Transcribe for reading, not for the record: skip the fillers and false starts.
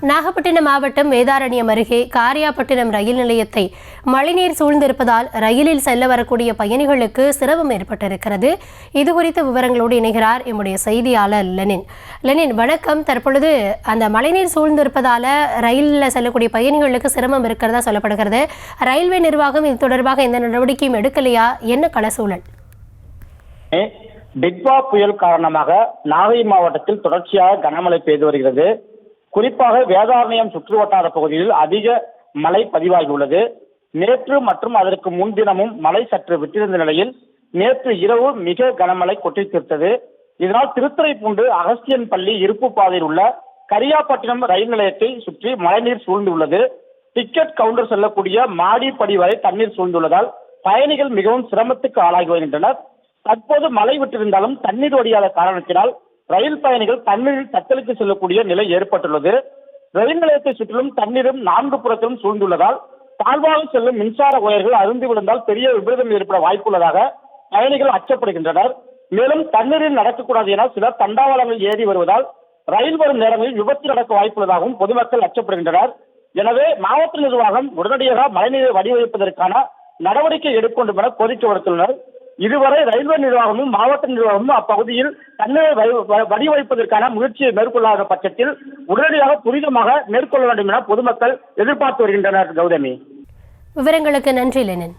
நாகப்பட்டினம் மாவட்டம் வேதாரண்யம் அருகே காரியாபட்டினம் ரயில் நிலையத்தை மழைநீர் சூழ்ந்திருப்பதால் ரயிலில் செல்ல வரக்கூடிய பயணிகளுக்கு சிரமம் ஏற்பட்டிருக்கிறது. இதுகுறித்த விவரங்களோடு இணைகிறார் எம்முடைய செய்தியாளர் லெனின். வணக்கம். தற்பொழுது அந்த மழைநீர் சூழ்ந்திருப்பதால ரயிலில் செல்லக்கூடிய பயணிகளுக்கு சிரமம் இருக்கிறதா சொல்லப்படுகிறது. ரயில்வே நிர்வாகம் இது தொடர்பாக எந்த நடவடிக்கையும் எடுக்கலையா? என்ன கள சூழல்? டிட்வா புயல் காரணமாக நாகை மாவட்டத்தில் தொடர்ச்சியாக கனமழை பெய்து வருகிறது. குறிப்பாக வேதாரண்யம் சுற்றுவட்டார பகுதியில் அதிக மழை பதிவாகியுள்ளது. நேற்று மற்றும் அதற்கு முன்தினமும் மழை சற்று விட்டிருந்த நிலையில் நேற்று இரவு மிக கனமழை கொட்டி தீர்த்தது. இதனால் திருத்துறைப்பூண்டு அகஸ்தியன் பள்ளி இருப்பு பாதையில் உள்ள கரியாப்பட்டினம் ரயில் நிலையத்தை சுற்றி மழைநீர் சூழ்ந்துள்ளது. டிக்கெட் கவுண்டர் செல்லக்கூடிய மாடிப்படி வரை தண்ணீர் சூழ்ந்துள்ளதால் பயணிகள் மிகவும் சிரமத்துக்கு ஆளாகி வருகின்றனர். தற்போது மழை விட்டிருந்தாலும் தண்ணீர் வடியாத காரணத்தினால் ரயில் பயணிகள் தண்ணீரில் தத்தளித்து செல்லக்கூடிய நிலை ஏற்பட்டுள்ளது. ரயில் நிலையத்தை சுற்றிலும் தண்ணீரும் 4 புறத்திலும் சூழ்ந்துள்ளதால் தாழ்வாக செல்லும் மின்சார ஒயர்கள் அருந்து விழுந்தால் பெரிய விபரீதம் ஏற்பட வாய்ப்புள்ளதாக பயணிகள் அச்சப்படுகின்றனர். மேலும் தண்ணீரில் நடக்கக்கூடாது என சிலர் தண்டாவளங்கள் ஏறி வருவதால் ரயில் வரும் நேரங்களில் விபத்து நடக்க வாய்ப்புள்ளதாகவும் பொதுமக்கள் அச்சப்படுகின்றனர். எனவே மாவட்ட நிர்வாகம் உடனடியாக மழைநீரை வடிவமைப்பதற்கான நடவடிக்கை எடுக்க வேண்டும் என கோரிக்கை விடுத்துள்ளனர். இதுவரை ரயில்வே நிர்வாகமும் மாவட்ட நிர்வாகமும் அப்பகுதியில் தண்ணீரை வடிவமைப்பதற்கான முயற்சியை மேற்கொள்ளாத பட்சத்தில் உடனடியாக துரிதமாக மேற்கொள்ள வேண்டும் என பொதுமக்கள் எதிர்பார்த்து வருகின்றனர். கௌதமி, விவரங்களுக்கு நன்றி லெனின்.